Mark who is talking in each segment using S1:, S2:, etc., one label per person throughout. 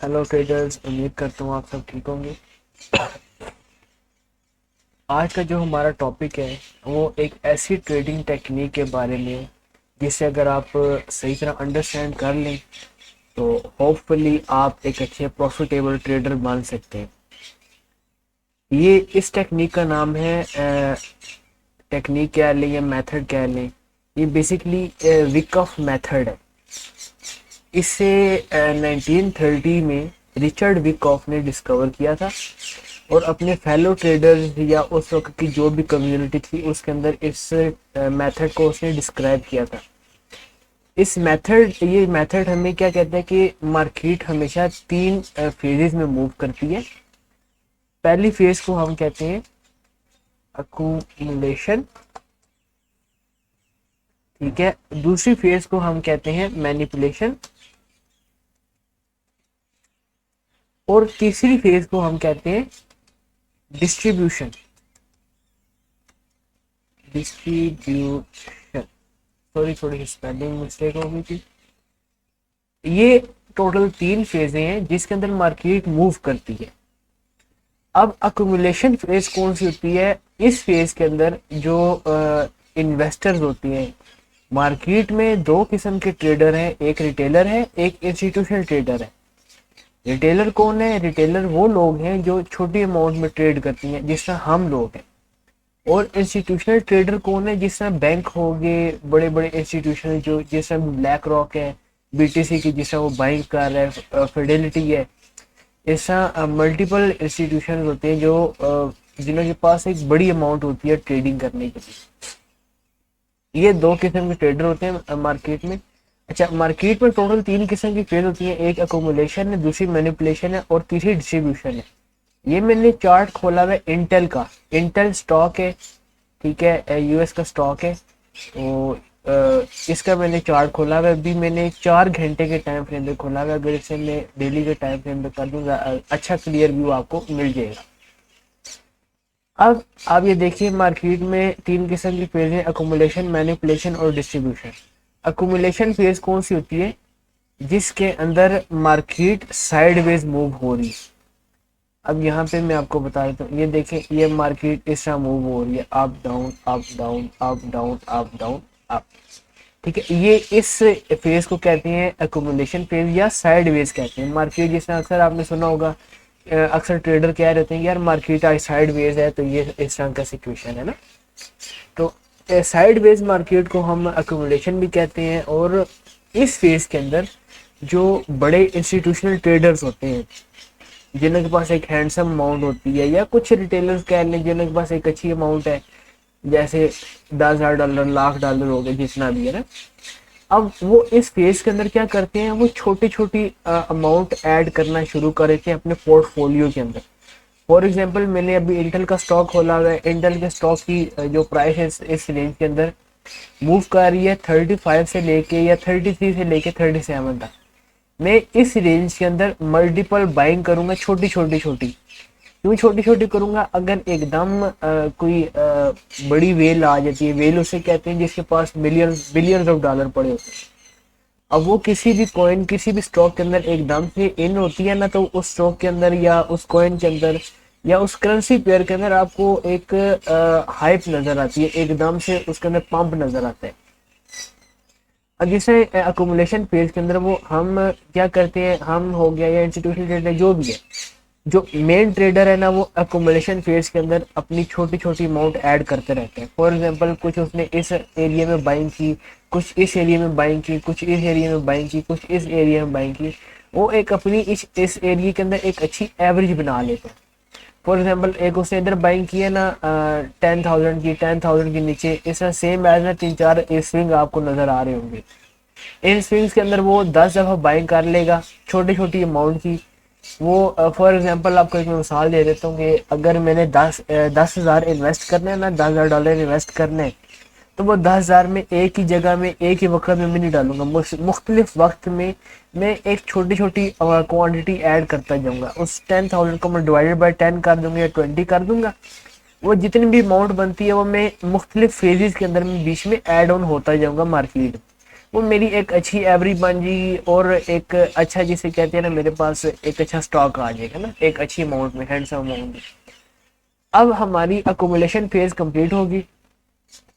S1: Hello traders, उम्मीद करता हूँ आप सब ठीक होंगे। आज का जो हमारा टॉपिक है वो एक ऐसी ट्रेडिंग टेक्निक के बारे में है जिसे अगर आप सही तरह अंडरस्टैंड कर लें तो होपफुली आप एक अच्छे प्रॉफिटेबल ट्रेडर बन सकते हैं। ये इस टेक्निक का नाम है, टेक्निक कह लें या मेथड कह लें, ये बेसिकली विकॉफ मेथड है। इसे 1930 में रिचर्ड विकॉफ ने डिस्कवर किया था और अपने फेलो ट्रेडर्स या उस वक्त की जो भी कम्युनिटी थी उसके अंदर इस मेथड को उसने डिस्क्राइब किया था। ये मेथड हमें क्या कहता है कि मार्केट हमेशा तीन फेजेस में मूव करती है। पहली फेज को हम कहते हैं अकुमुलेशन, ठीक है। दूसरी फेज को हम कहते हैं मैनिपुलेशन और तीसरी फेज को हम कहते हैं डिस्ट्रीब्यूशन। डिस्ट्रीब्यूशन, सॉरी थोड़ी स्पेलिंग मिस्टेक हो गई थी। ये टोटल तीन फेजें हैं जिसके अंदर मार्केट मूव करती है। अब अक्यूमुलेशन फेज कौन सी होती है? इस फेज के अंदर जो इन्वेस्टर्स होती हैं, मार्केट में दो किस्म के ट्रेडर हैं, एक रिटेलर है, एक इंस्टीट्यूशनल ट्रेडर है। रिटेलर कौन है? रिटेलर वो लोग हैं जो छोटी अमाउंट में ट्रेड करती हैं, जिस तरह हम लोग हैं। और इंस्टीट्यूशनल ट्रेडर कौन है? जिस तरह बैंक हो गए, बड़े बड़े इंस्टीट्यूशन जो, जिस तरह ब्लैक रॉक है, बीटीसी की जिस तरह वो बाइंग कर रहा है, फिडेलिटी है। ऐसा मल्टीपल इंस्टीट्यूशन होते हैं जो जिनके पास एक बड़ी अमाउंट होती है ट्रेडिंग करने के लिए। ये दो किस्म के ट्रेडर होते हैं मार्केट में। अच्छा, मार्केट में टोटल तीन किस्म की ट्रेड होती है, एक अकोमुलेशन है, दूसरी मैनिपुलेशन है और तीसरी डिस्ट्रीब्यूशन है। ये मैंने चार्ट खोला हुआ है इंटेल का। इंटेल स्टॉक है, ठीक है, यूएस का स्टॉक है। तो इसका मैंने चार्ट खोला हुआ है। अभी मैंने 4 घंटे के टाइम फ्रेम में खोला हुआ है। अगर इसे मैं डेली के टाइम फ्रेम में कर दूंगा, अच्छा क्लियर व्यू आपको मिल जाएगा। अब आप ये देखिए, मार्केट में तीन किस्म की फेज है, अकोमुलेशन, मैनिपुलेशन और डिस्ट्रीब्यूशन। अकोमुलेशन फेज कौन सी होती है? जिसके अंदर मार्केट साइडवेज मूव हो रही है। अब यहाँ पे मैं आपको बता देता हूँ, ये देखें, ये मार्केट इस तरह मूव हो रही है, up down up down up down up down up, ठीक है। ये इस फेज को कहते हैं अकोमुलेशन फेज या साइडवेज कहते हैं। मार्केट जिस तरह अक्सर आपने सुना होगा, अक्सर ट्रेडर कह रहे हैं यार मार्केट आज साइडवेज है, तो ये इस तरह का सिचुएशन है ना। तो साइडवेज मार्केट को हम अकोमुलेशन भी कहते हैं। और इस फेज के अंदर जो बड़े इंस्टीट्यूशनल ट्रेडर्स होते हैं, जिनके पास एक हैंडसम अमाउंट होती है, या कुछ रिटेलर्स कह लें जिनके पास एक अच्छी अमाउंट है, जैसे $10,000 $1,00,000 हो गए, जितना भी है ना। अब वो इस फेज के अंदर क्या करते हैं, वो छोटी छोटी अमाउंट ऐड करना शुरू कर देते हैं अपने पोर्टफोलियो के अंदर। फॉर एग्जांपल, मैंने अभी इंटेल का स्टॉक खोला हुआ है। इंटेल के स्टॉक की जो प्राइस है इस रेंज के अंदर मूव कर रही है 35 से लेके या 33 से लेके 37 तक। मैं इस रेंज के अंदर मल्टीपल बाइंग करूंगा, छोटी छोटी छोटी। क्यों छोटी छोटी करूंगा? अगर एकदम कोई बड़ी वेल आ जाती है, वेल उसे कहते हैं जिसके पास मिलियंस बिलियंस ऑफ डॉलर पड़े होते हैं। अब वो किसी भी कॉइन, किसी भी स्टॉक के अंदर एकदम से इन होती है ना, तो उस स्टॉक के अंदर या उस कॉइन के अंदर या उस करेंसी पेयर के अंदर आपको एक हाइप नजर आती है, एकदम से उसके अंदर पंप नजर आता है। अब जैसे अकोमुलेशन फेज के अंदर वो हम क्या करते हैं, हम हो गया या इंस्टीट्यूशनल ट्रेडर जो भी है, जो मेन ट्रेडर है ना, वो अकोमुलेशन फेज के अंदर अपनी छोटी छोटी अमाउंट ऐड करते रहते हैं। फॉर एग्जांपल, कुछ उसने इस एरिया में बाइंग की, कुछ इस एरिया में बाइंग की, कुछ इस एरिया में बाइंग की, कुछ इस एरिया में बाइंग की। वो एक अपनी इस एरिया के अंदर एक अच्छी एवरेज बना लेते हैं। फॉर एग्जाम्पल, एक उसने इधर बाइंग की है ना 10,000 की, 10,000 के नीचे इस तरह सेम एज ना 3-4 स्विंग आपको नजर आ रहे होंगे। इन स्विंग्स के अंदर वो 10 दफा बाइंग कर लेगा छोटी छोटी अमाउंट की। वो फॉर एग्जांपल आपको एक मिसाल दे देता हूँ कि अगर मैंने 10,000 इन्वेस्ट करने हैं ना, $10,000 इन्वेस्ट करने हैं, तो वो 10,000 में एक ही जगह में एक ही वक्त में मैं नहीं डालूंगा, मुख्तलिफ वक्त में मैं एक छोटी छोटी क्वांटिटी ऐड करता जाऊंगा। उस 10,000 को मैं डिवाइडेड बाई 10 कर दूंगा या 20 कर दूंगा। वो जितनी भी अमाउंट बनती है वो मैं मुख्तलिफ फेजेस के अंदर में बीच में ऐड ऑन होता जाऊंगा मार्केट। वो मेरी एक अच्छी एवरेज बन जाएगी और एक अच्छा जिसे कहते हैं ना, मेरे पास एक अच्छा स्टॉक आ जाएगा ना, एक अच्छी अमाउंट में, हैंडसम अमाउंट में। अब हमारी अकोमुलेशन फेज कंप्लीट होगी।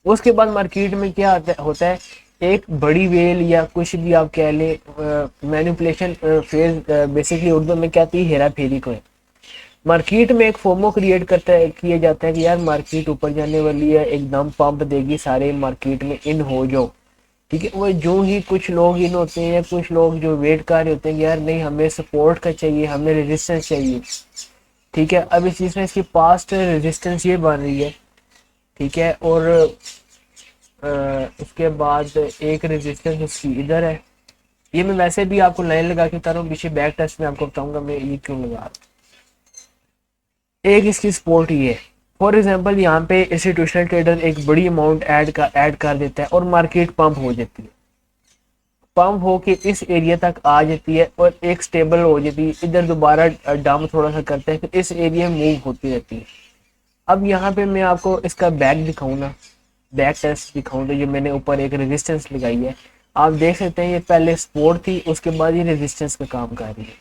S1: उसके बाद मार्केट में क्या होता है, एक बड़ी वेल या कुछ भी आप कह लें, मैनिपुलेशन फेज बेसिकली उर्दू में कहती है हेरा फेरी को है। मार्केट में एक फोमो क्रिएट करता है, किया जाता है कि यार मार्केट ऊपर जाने वाली है, एकदम पंप देगी, सारे मार्केट में इन हो जाओ। ठीक है, वो जो ही कुछ लोग इन होते हैं, कुछ लोग जो वेट कर रहे होते हैं कि यार नहीं हमें सपोर्ट का चाहिए, हमें रेजिस्टेंस चाहिए। ठीक है, अब इस चीज़ में इसकी पास्ट रेजिस्टेंस ये बन रही है। ठीक है, और उसके बाद एक रेजिस्टेंस उसकी इधर है। ये मैं वैसे भी आपको लाइन लगा के बता रहा हूँ, पीछे बैक टेस्ट में आपको बताऊंगा मैं ये क्यों लगा रहा हूँ। एक इसकी सपोर्ट ये है, फॉर एग्जांपल यहाँ पे इंस्टीट्यूशनल ट्रेडर एक बड़ी अमाउंट ऐड कर देता है और मार्केट पंप हो जाती है, पंप होके इस एरिया तक आ जाती है और एक स्टेबल हो जाती है, इधर दोबारा डंप थोड़ा सा करते हैं, फिर इस एरिया में मूव होती रहती है। अब यहाँ पे मैं आपको इसका बैक दिखाऊँ ना, बैक टेस्ट दिखाऊँ, तो जो मैंने ऊपर एक रेजिस्टेंस लगाई है, आप देख सकते हैं ये पहले सपोर्ट थी, उसके बाद ये रेजिस्टेंस का काम कर रही है।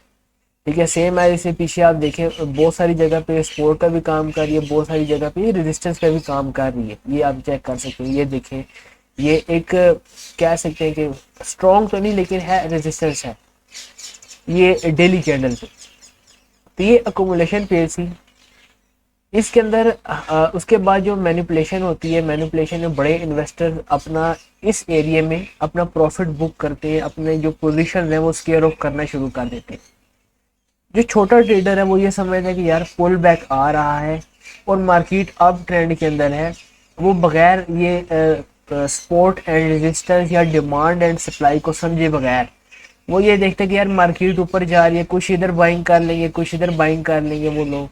S1: ठीक है, सेम है, इसे पीछे आप देखें बहुत सारी जगह पे सपोर्ट का भी काम कर रही है, बहुत सारी जगह पे रेजिस्टेंस का भी काम कर रही है। ये आप चेक कर सकते हैं, ये देखें, ये एक कह सकते हैं कि स्ट्रॉन्ग तो नहीं लेकिन है, रेजिस्टेंस है ये डेली कैंडल पे। तो ये अकोमुलेशन पेज थी। इसके अंदर उसके बाद जो मैनिपुलेशन होती है, मैनिपुलेशन में बड़े इन्वेस्टर अपना इस एरिया में अपना प्रॉफिट बुक करते हैं, अपने जो पोजीशन है वो स्केयर ऑफ करना शुरू कर देते हैं। जो छोटा ट्रेडर है वो ये समझता है कि यार पुल बैक आ रहा है और मार्केट अब ट्रेंड के अंदर है, वो बगैर ये सपोर्ट एंड रेजिस्टेंस या डिमांड एंड सप्लाई को समझे बगैर वो ये देखते हैं कि यार मार्केट ऊपर जा रही है, कुछ इधर बाइंग कर लेंगे, कुछ इधर बाइंग कर लेंगे। वो लोग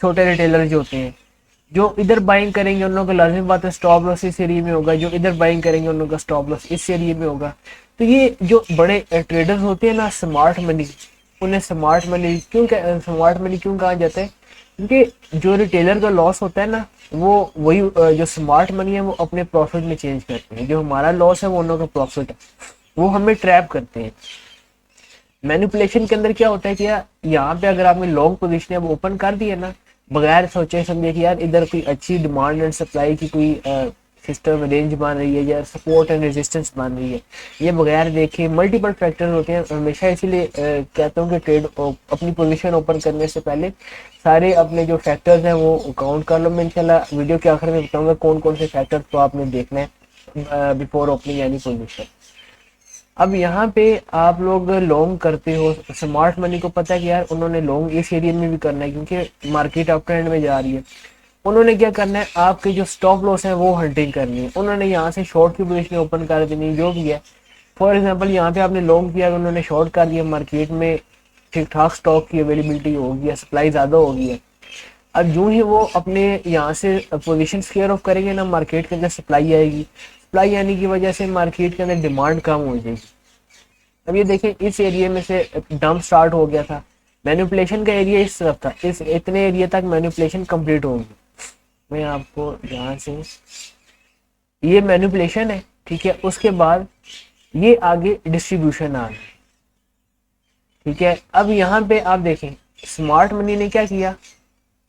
S1: छोटे रिटेलर जो होते हैं, जो इधर बाइंग करेंगे उन लोगों का लाजिम बात है स्टॉप लॉस इस एरिया में होगा, जो इधर बाइंग करेंगे उन लोगों का स्टॉप लॉस इस एरिया में होगा। तो ये जो बड़े ट्रेडर्स होते हैं ना, स्मार्ट मनी, उन्हें स्मार्ट मनी क्यों कहा जाता है, क्योंकि जो रिटेलर का लॉस होता है ना, वो वही जो स्मार्ट मनी है वो अपने प्रॉफिट में चेंज करते हैं, जो हमारा लॉस है वो उन लोगों का प्रॉफिट है, वो हमें ट्रैप करते हैं। मैनिपुलेशन के अंदर क्या होता है कि यार यहाँ पे अगर आपने लॉन्ग पोजीशन है वो ओपन कर दी है ना, बगैर सोचे समझे कि यार इधर कोई अच्छी डिमांड एंड सप्लाई की कोई सिस्टम रेंज बन रही है या सपोर्ट एंड रेजिस्टेंस बन रही है, ये बगैर देखे मल्टीपल फैक्टर होते हैं हमेशा। इसीलिए कहता हूँ कि ट्रेड अपनी पोजीशन ओपन करने से पहले सारे अपने जो फैक्टर्स हैं वो काउंट कर लो। मैं इंशाल्लाह वीडियो के आखिर में बताऊंगा कौन कौन से फैक्टर्स को आपने देखना है बिफोर ओपनिंग एनी पोजीशन। अब यहाँ पे आप लोग लॉन्ग करते हो, स्मार्ट मनी को पता है कि यार उन्होंने लॉन्ग इस एरिया में भी करना है क्योंकि मार्केट अप ट्रेंड में जा रही है। उन्होंने क्या करना है, आपके जो स्टॉप लॉस है वो हंटिंग करनी है, उन्होंने यहाँ से शॉर्ट की पोजीशन ओपन कर देनी जो भी है। फॉर एग्जांपल यहाँ पे आपने लॉन्ग किया, उन्होंने शॉर्ट कर दिया, मार्केट में ठीक ठाक स्टॉक की अवेलेबिलिटी होगी है, सप्लाई ज़्यादा होगी है। अब यूं ही वो अपने यहाँ से पोजीशन स्क्वायर ऑफ करेंगे ना, मार्केट के अंदर सप्लाई आएगी, सप्लाई आने की वजह से मार्केट के अंदर डिमांड कम हो जाएगी। अब ये देखें इस एरिया में से डंप स्टार्ट हो गया था, मैनिपुलेशन का एरिया इस तरफ था, इस इतने एरिया तक मैनिपुलेशन कंप्लीट होगी। मैं आपको यहाँ से, ये मैनिपुलेशन है, ठीक है, उसके बाद ये आगे डिस्ट्रीब्यूशन आ गई। ठीक है, अब यहाँ पे आप देखें स्मार्ट मनी ने क्या किया,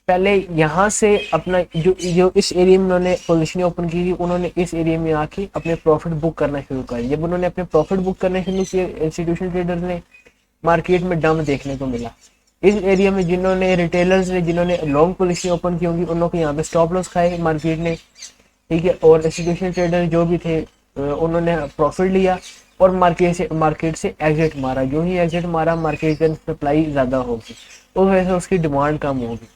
S1: पहले यहाँ से अपना जो जो इस एरिया में उन्होंने पोजीशन ओपन की थी, उन्होंने इस एरिया में आके अपने प्रॉफिट बुक करना शुरू कर दिया। जब उन्होंने अपने प्रॉफिट बुक करना शुरू किए, इंस्टीट्यूशनल ट्रेडर्स ने मार्केट में डंप देखने को मिला। इस एरिया में जिन्होंने रिटेलर्स ने जिन्होंने लॉन्ग पोजीशन ओपन की होंगी उन लोगों को यहाँ पे स्टॉप लॉस खाए मार्केट ने। ठीक है, और इंस्टीट्यूशनल ट्रेडर जो भी थे उन्होंने प्रॉफिट लिया और मार्केट से एग्जिट मारा। जो ही एग्जिट मारा मार्केट की सप्लाई ज़्यादा होगी, उस वजह से उसकी डिमांड कम होगी।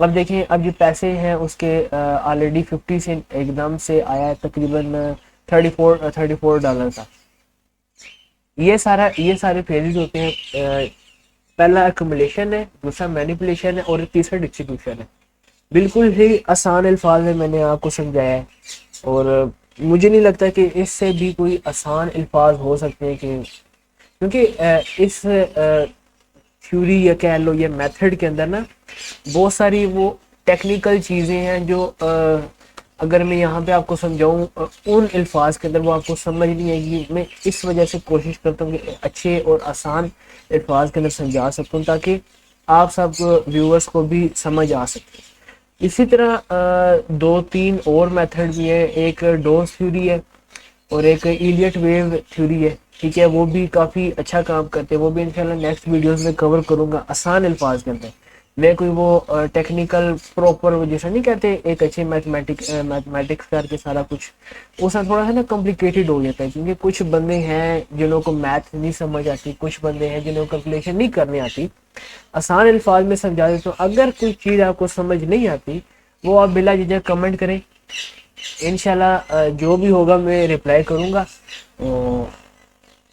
S1: अब देखिए अब जो पैसे हैं उसके ऑलरेडी 50 से एकदम से आया तकरीबन 34 डॉलर था। ये सारे फेजेस होते हैं, पहला एक्युमुलेशन है, दूसरा मैनिपुलेशन है और तीसरा डिस्ट्रीब्यूशन है। बिल्कुल ही आसान अल्फाज में मैंने आपको समझाया है और मुझे नहीं लगता कि इससे भी कोई आसान अल्फाज हो सकते हैं क्योंकि इस थ्योरी या कह लो ये मेथड के अंदर ना बहुत सारी वो टेक्निकल चीज़ें हैं जो अगर मैं यहाँ पे आपको समझाऊँ उन अल्फाज के अंदर, वो आपको समझ नहीं आएगी। मैं इस वजह से कोशिश करता हूँ कि अच्छे और आसान अल्फाज के अंदर समझा सकूँ, ताकि आप सब व्यूअर्स को भी समझ आ सके। इसी तरह दो तीन और मेथड भी है, एक डोज थ्योरी है और एक इलियट वेव थ्योरी है, ठीक है। वो भी काफ़ी अच्छा काम करते हैं, वो भी इंशाल्लाह नेक्स्ट वीडियोस में कवर करूँगा आसान अल्फाज के अंदर। मैं कोई वो टेक्निकल प्रॉपर जैसा नहीं कहते, एक अच्छे मैथमेटिक्स करके सारा कुछ, वो सब थोड़ा सा ना कॉम्प्लिकेटेड हो जाता है, क्योंकि कुछ बंदे हैं जिन्हों को मैथ नहीं समझ आती, कुछ बंदे हैं जिन्हों को कैलकुलेशन नहीं करनी आती। आसान अल्फाज में समझा देता हूँ। अगर कोई चीज़ आपको समझ नहीं आती, वो आप बिला झिझक कमेंट करें, इंशाल्लाह जो भी होगा मैं रिप्लाई करूँगा।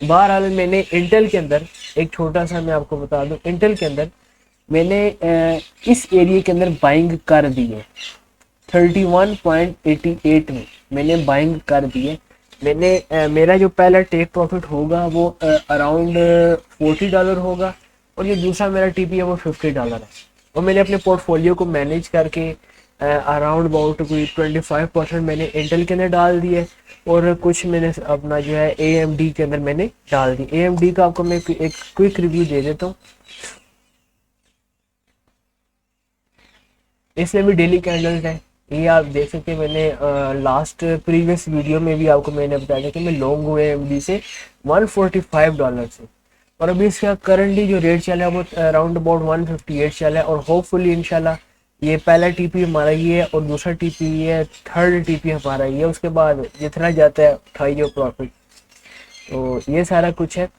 S1: बहरहाल मैंने इंटेल के अंदर एक छोटा सा मैं आपको बता दूं, इंटेल के अंदर मैंने इस एरिया के अंदर बाइंग कर दी है 31.88 में मैंने बाइंग कर दी है। मैंने मेरा जो पहला टेक प्रॉफिट होगा वो अराउंड $40 होगा, और जो दूसरा मेरा टीपी है वो $50 है। और मैंने अपने पोर्टफोलियो को मैनेज करके अराउंड अबाउट कोई 25% मैंने इंटेल के अंदर डाल दिए, और कुछ मैंने अपना जो है AMD के अंदर मैंने डाल दी। AMD का आपको मैं एक क्विक रिव्यू दे देता हूँ। इसमें भी डेली कैंडल्स है, ये आप देख सकते हैं। मैंने लास्ट प्रीवियस वीडियो में भी आपको मैंने बताया था कि मैं लॉन्ग हुए AMD से $145 से, और अभी इसका करंटली जो रेट चला है वो अराउंड अबाउट 158 चला है। और होपफुली इंशाल्लाह ये पहला टीपी हमारा ये है, और दूसरा टीपी ये है, थर्ड टीपी हमारा ये है। उसके बाद जितना जाता है उठाइए प्रॉफिट। तो ये सारा कुछ है।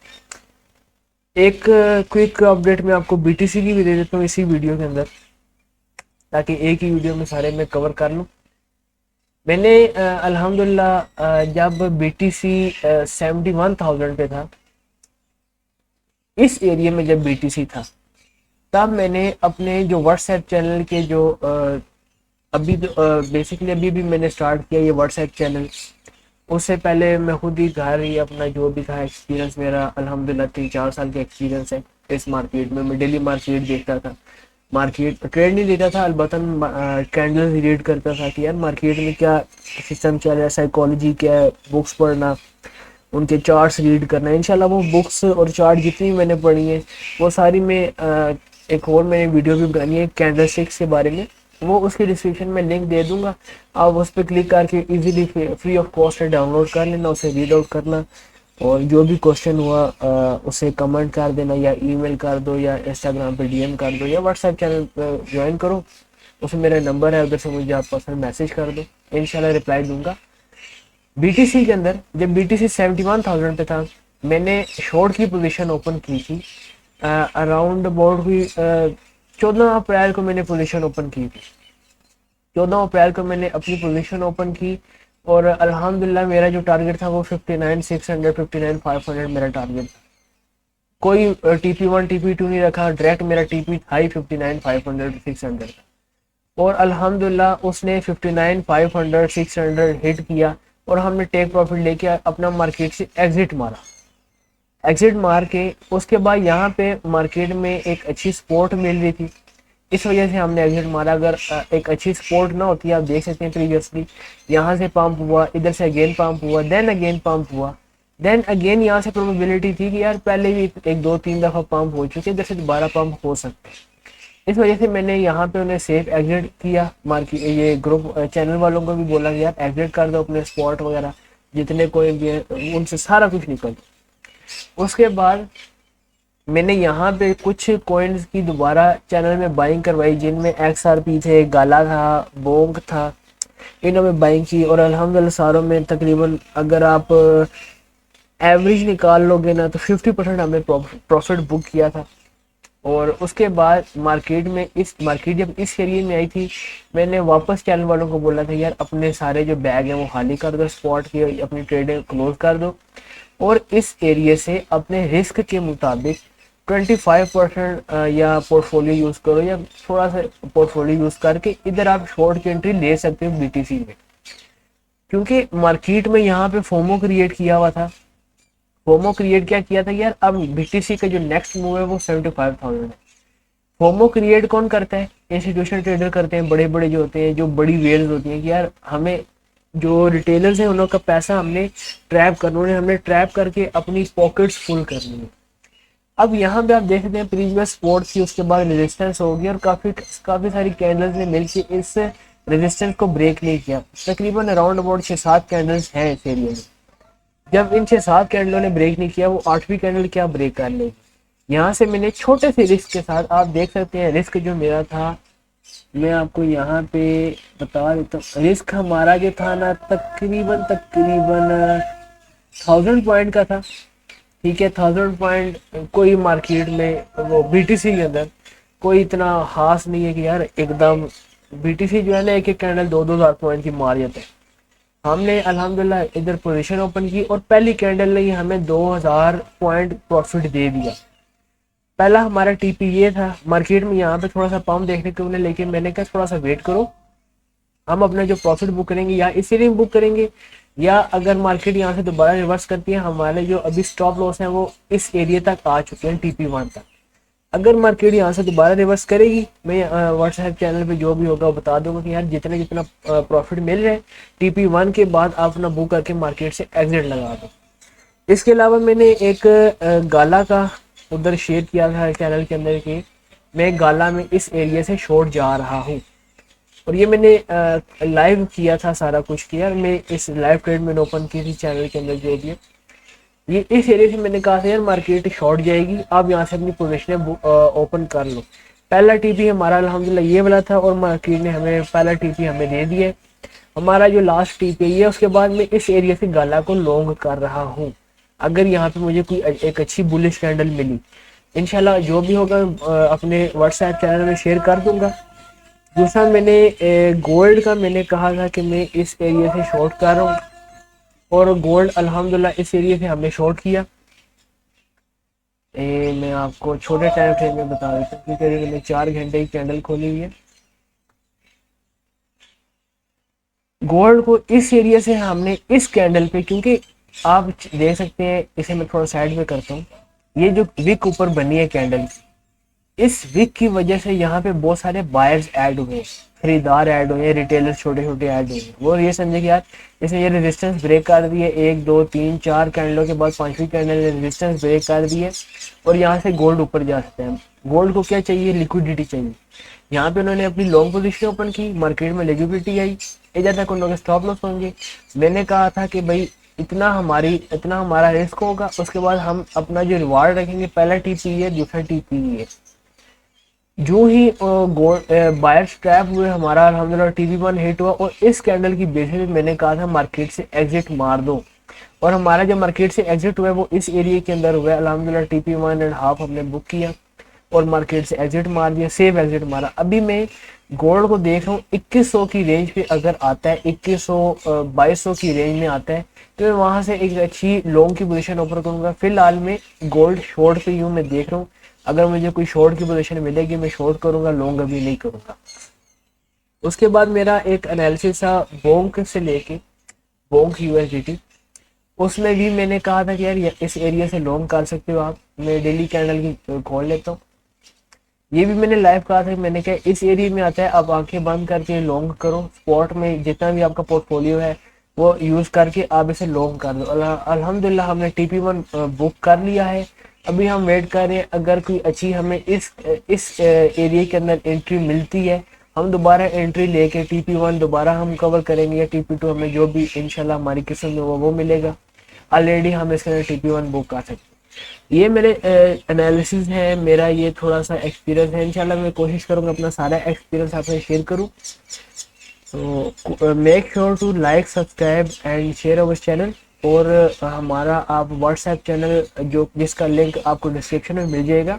S1: एक क्विक अपडेट मैं आपको BTC की भी दे देता हूँ इसी वीडियो के अंदर, ताकि एक ही वीडियो में सारे मैं कवर कर लूँ। मैंने अल्हम्दुलिल्लाह जब BTC 71,000 पे था, इस एरिया में जब BTC था, तब मैंने अपने जो व्हाट्सएप चैनल के जो अभी बेसिकली अभी भी मैंने स्टार्ट किया ये व्हाट्सएप चैनल। उससे पहले मैं खुद ही घर ही अपना जो भी था एक्सपीरियंस मेरा अल्हम्दुलिल्लाह 3-4 साल का एक्सपीरियंस है इस मार्केट में। मैं डेली मार्केट देखता था, मार्केट ट्रेड नहीं लेता था, अलबत्ता कैंडल्स रीड करता था कि यार मार्केट में क्या सिस्टम चल रहा है, साइकोलॉजी क्या है, बुक्स पढ़ना, उनके चार्ट्स रीड करना। इंशाल्लाह वो बुक्स और चार्ट जितनी मैंने पढ़ी है वो सारी मैं एक और मैंने वीडियो भी बनानी है कैंडल स्टिक्स के बारे में, वो उसकी डिस्क्रिप्शन में लिंक दे दूंगा। आप उस पर क्लिक करके easily free of cost download कर लेना, उसे रीड आउट करना, और जो भी क्वेश्चन हुआ उसे कमेंट कर देना, या ईमेल कर दो, या इंस्टाग्राम पे DM कर दो, या व्हाट्सएप चैनल ज्वाइन करो, उसमें मेरा नंबर है, उधर से मुझे आप पर्सनल मैसेज कर दो, इंशाल्लाह रिप्लाई दूंगा। BTC के अंदर जब BTC 71,000 पे था, मैंने शॉर्ट की पोजीशन ओपन की थी अराउंड अबाउट भी 14 अप्रैल को मैंने पोजीशन ओपन की थी। 14 अप्रैल को मैंने अपनी पोजीशन ओपन की, और अल्हम्दुलिल्लाह मेरा जो टारगेट था वो 59,600 59,500 मेरा टारगेट था। कोई TP1 TP2 नहीं रखा, डायरेक्ट मेरा TP था ही 59,500 600 का। और अल्हम्दुलिल्लाह उसने 59,500 600 हिट किया, और हमने टेक प्रॉफिट लेके अपना मार्केट से एग्जिट मारा। एग्जिट मार के उसके बाद यहाँ पे मार्केट में एक अच्छी सपोर्ट मिल रही थी, इस वजह से हमने एग्जिट मारा। अगर एक अच्छी सपोर्ट ना होती, आप देख सकते हैं प्रीवियसली यहाँ से पंप हुआ, इधर से अगेन पंप हुआ, देन अगेन पंप हुआ, देन अगेन यहाँ से प्रोबेबिलिटी थी कि यार पहले भी 1-2-3 दफ़ा पंप हो चुके, इधर से दोबारा पंप हो सकते हैं। इस वजह से मैंने यहाँ पे उन्हें सेफ एग्जिट किया। मार्केट ये ग्रुप चैनल वालों को भी बोला कि यार एग्जिट कर दो अपने स्पॉट वगैरह जितने कोई भी है उनसे सारा कुछ निकल। उसके बाद मैंने यहाँ पे कुछ कॉइन्स की दोबारा चैनल में बाइंग करवाई, जिनमें XRP थे, गाला था, बोंग था, इन्हों में बाइंग की, और अल्हम्दुलिल्लाह सारों में तकरीबन अगर आप एवरेज निकाल लोगे ना तो 50% हमने प्रॉफिट बुक किया था। और उसके बाद मार्केट जब इस एरिया में आई थी, मैंने वापस चैनल वालों को बोला था यार अपने सारे जो बैग हैं वो खाली कर दो, स्पॉट की अपनी ट्रेडें क्लोज कर दो, और इस एरिया से अपने रिस्क के मुताबिक 25% या पोर्टफोलियो यूज़ करो, या थोड़ा सा पोर्टफोलियो यूज़ करके इधर आप शॉर्ट की एंट्री ले सकते हो BTC में। क्योंकि मार्केट में यहाँ पे फोमो क्रिएट किया हुआ था। फोमो क्रिएट क्या किया था यार, अब BTC का जो नेक्स्ट मूव है वो 75,000 है। फोमो क्रिएट कौन करता है? इंस्टीट्यूशनल ट्रेडर करते हैं, बड़े बड़े जो होते हैं, जो बड़ी वेल्स होती हैं कि यार हमें जो रिटेलर्स हैं उन लोग का पैसा हमने ट्रैप करना है, हमने ट्रैप करके अपनी पॉकेट्स फुल करनी है। अब यहाँ पे आप देख सकते हैं प्रीवियस सपोर्ट थी, उसके बाद रेजिस्टेंस हो गई और काफ़ी काफ़ी सारी कैंडल्स ने मिलकर इस रेजिस्टेंस को ब्रेक नहीं किया। तकरीबन अराउंड अबाउट 6-7 कैंडल्स हैं इस एरिया में। जब इन 6-7 कैंडलों ने ब्रेक नहीं किया, वो 8वीं कैंडल क्या ब्रेक कर लेगी। यहाँ से मैंने छोटे से रिस्क के साथ, आप देख सकते हैं रिस्क जो मेरा था, मैं आपको यहाँ पे बता देता हूँ। रिस्क हमारा जो था ना तकरीबन 1000 पॉइंट का था। ठीक है, 1000 पॉइंट कोई मार्केट में वो बीटीसी के अंदर कोई इतना खास नहीं है कि यार एकदम बीटीसी जो है ना एक एक कैंडल 2-2 हज़ार पॉइंट की मार जाते हैं। हमने अल्हम्दुलिल्लाह इधर पोजीशन ओपन की और पहली कैंडल ने ही हमें 2000 पॉइंट प्रॉफिट दे दिया। पहला हमारा टीपी ये था। मार्केट में यहाँ पे थोड़ा सा पंप देखने को मिला, लेकिन मैंने कहा थोड़ा सा वेट करो, हम अपना जो प्रॉफिट बुक करेंगे या इसीलिए बुक करेंगे, या अगर मार्केट यहाँ से दोबारा रिवर्स करती है, हमारे जो अभी स्टॉप लॉस हैं वो इस एरिया तक आ चुके हैं, TP1 तक। अगर मार्केट यहाँ से दोबारा रिवर्स करेगी, मैं व्हाट्सएप चैनल पे जो भी होगा वो बता दूंगा कि यार जितना जितना प्रॉफिट मिल रहा है TP1 के बाद आप अपना बुक करके मार्केट से एग्जिट लगा दो। इसके अलावा मैंने एक गाला का उधर शेयर किया था चैनल के अंदर कि मैं गाला में इस एरिया से शॉर्ट जा रहा हूँ, और ये मैंने लाइव किया था सारा कुछ किया। मैं इस लाइव ट्रेड मैंने ओपन की थी चैनल के अंदर जो भी ये इस एरिया से मैंने कहा था यार मार्केट शॉर्ट जाएगी, आप यहाँ से अपनी पोजीशन ओपन कर लो। पहला टीपी हमारा अल्हम्दुलिल्लाह ये वाला था और मार्केट ने हमें पहला टीपी हमें दे दिया। हमारा जो लास्ट टीपी है उसके बाद मैं इस एरिया से गाला को लॉन्ग कर रहा हूँ। अगर यहाँ पे मुझे कोई एक अच्छी बुलिश कैंडल मिली, इंशाल्लाह जो भी होगा अपने व्हाट्सएप चैनल में शेयर कर दूंगा। दूसरा मैंने गोल्ड का मैंने कहा था कि मैं इस एरिया से शॉर्ट कर रहा हूँ, और गोल्ड अल्हम्दुलिल्लाह इस एरिया से हमने शॉर्ट किया। मैं आपको छोटे टाइम फ्रेम में बता देता हूँ क्योंकि मैंने 4 घंटे की कैंडल खोली हुई है। गोल्ड को इस एरिया से हमने इस कैंडल पे, क्योंकि आप देख सकते हैं, इसे मैं थोड़ा साइड में करता हूँ, ये जो विक ऊपर बनी है कैंडल, इस विक की वजह से यहाँ पे बहुत सारे बायर्स ऐड हुए, खरीदार ऐड हुए, रिटेलर छोटे छोटे ऐड हुए। वो ये समझे कि यार इसने ये रेजिस्टेंस ब्रेक कर दिए, 1 2 3 4 कैंडलों के बाद 5वीं कैंडल ने रेजिस्टेंस ब्रेक कर दिए और यहाँ से गोल्ड ऊपर जा सकते हैं। गोल्ड को क्या चाहिए? लिक्विडिटी चाहिए। यहाँ पे उन्होंने अपनी लॉन्ग पोजीशन ओपन की, मार्केट में लिक्विडिटी आई, इधर तक उन लोगों के स्टॉप लॉस होंगे। मैंने कहा था कि भाई इतना हमारा रिस्क होगा, उसके बाद हम अपना जो रिवार्ड रखेंगे, पहला टीपी है, दूसरा टीपी है। जो ही बायर्स ट्रैप हुए, हमारा अल्हम्दुलिल्लाह TP1 हिट हुआ और इस कैंडल की बेसिस पे मैंने कहा था मार्केट से एग्जिट मार दो, और हमारा जो मार्केट से एग्जिट हुआ है वो इस एरिया के अंदर हुआ है। अल्हम्दुलिल्लाह TP1.5 हमने बुक किया और मार्केट से एग्जिट मार दिया, सेफ एग्जिट मारा। अभी मैं गोल्ड को देख रहा हूँ 2100 की रेंज पे अगर आता है, 2200 की रेंज में आता है तो मैं वहां से एक अच्छी लॉन्ग की पोजीशन ओपन करूंगा। फिलहाल मैं गोल्ड शॉर्ट पे यूं मैं देख रहा हूँ, अगर मुझे कोई शॉर्ट की पोजीशन मिलेगी मैं शॉर्ट करूंगा, लॉन्ग अभी नहीं करूंगा। उसके बाद मेरा एक एनालिसिस था बोंक से लेके बोंक USDT, उसमें भी मैंने कहा था कि यार इस एरिया से लॉन्ग कर सकते हो आप। मैं डेली कैंडल की खोल लेता हूँ, ये भी मैंने लाइव कहा था। मैंने कहा इस एरिया में आता है, आप आंखें बंद करके लॉन्ग करो, स्पॉट में जितना भी आपका पोर्टफोलियो है वो यूज करके आप इसे लॉन्ग कर दो। अल्हम्दुलिल्लाह हमने TP1 बुक कर लिया है। अभी हम वेट कर रहे हैं, अगर कोई अच्छी हमें इस एरिया के अंदर एंट्री मिलती है, हम दोबारा एंट्री लेके TP1 दोबारा हम कवर करेंगे, या TP2 हमें जो भी इंशाल्लाह हमारी किस्मत में वो मिलेगा। ऑलरेडी हम इसके अंदर TP1 बुक कर सकते हैं। ये मेरे एनालिसिस है, मेरा ये थोड़ा सा एक्सपीरियंस है। इंशाल्लाह मैं कोशिश करूँगा अपना सारा एक्सपीरियंस आपसे शेयर करूँ। तो make sure to like, subscribe and share our channel. और हमारा आप व्हाट्सएप चैनल जो जिसका लिंक आपको डिस्क्रिप्शन में मिल जाएगा,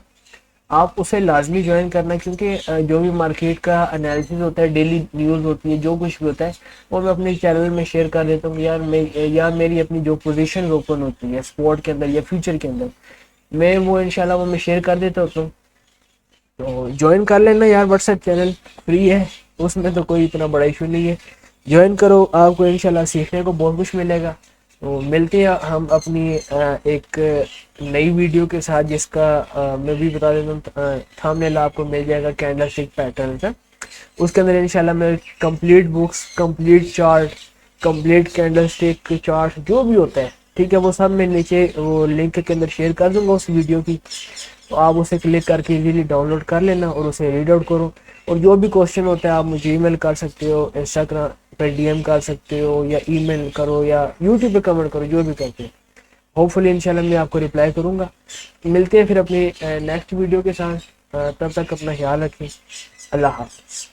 S1: आप उसे लाजमी ज्वाइन करना, क्योंकि जो भी मार्केट का एनालिसिस होता है, डेली न्यूज़ होती है, जो कुछ भी होता है वो मैं अपने चैनल में शेयर कर देता हूँ। यार मैं या मेरी अपनी जो पोजीशन ओपन होती है स्पॉट के अंदर या फ्यूचर के अंदर, मैं वो इंशाल्लाह वो मैं शेयर कर देता हूँ। तो ज्वाइन कर लेना यार, व्हाट्सएप चैनल फ्री है, उसमें तो कोई इतना बड़ा इशू नहीं है। ज्वाइन करो, आपको इंशाल्लाह सीखने को बहुत कुछ मिलेगा। तो मिलते हैं हम अपनी एक नई वीडियो के साथ, जिसका मैं भी बता देता हूँ, थंबनेल आपको मिल जाएगा कैंडल स्टिक पैटर्न का। उसके अंदर इंशाल्लाह मैं complete books, complete chart, complete candle stick chart जो भी होता है, ठीक है, वो सब मैं नीचे वो लिंक के अंदर शेयर कर दूंगा उस वीडियो की। तो आप उसे क्लिक करके इजीली डाउनलोड कर लेना और उसे रीड आउट करो। और जो भी क्वेश्चन होता है आप मुझे ईमेल कर सकते हो, इंस्टाग्राम पर डीएम कर सकते हो, या ईमेल करो, या यूट्यूब पे कमेंट करो, जो भी करते हो। होपफुली इंशाल्लाह मैं आपको रिप्लाई करूँगा। मिलते हैं फिर अपनी नेक्स्ट वीडियो के साथ। तब तक अपना ख्याल रखें। अल्लाह हाफ़िज़।